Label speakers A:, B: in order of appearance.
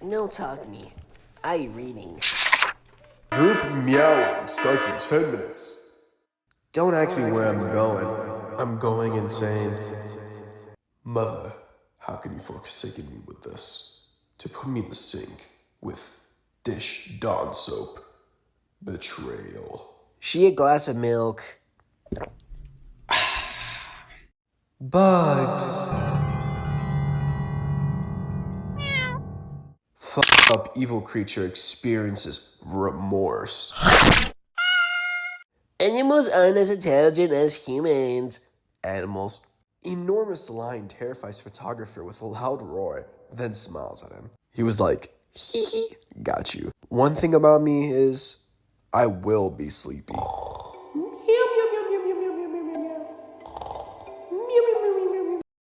A: No talk me. I reading.
B: Group meowing starts in 10 minutes. Don't ask me where I'm going. I'm going insane. Mother, how could you forsaken me with this? To put me in the sink with dish Dawn soap. Betrayal.
A: She a glass of milk.
B: Bugs. Fuck up evil creature experiences remorse.
A: Animals aren't as intelligent as humans.
B: Animals. Enormous lion terrifies photographer with a loud roar, then smiles at him. He was like, hee hee, got you. One thing about me is, I will be sleepy.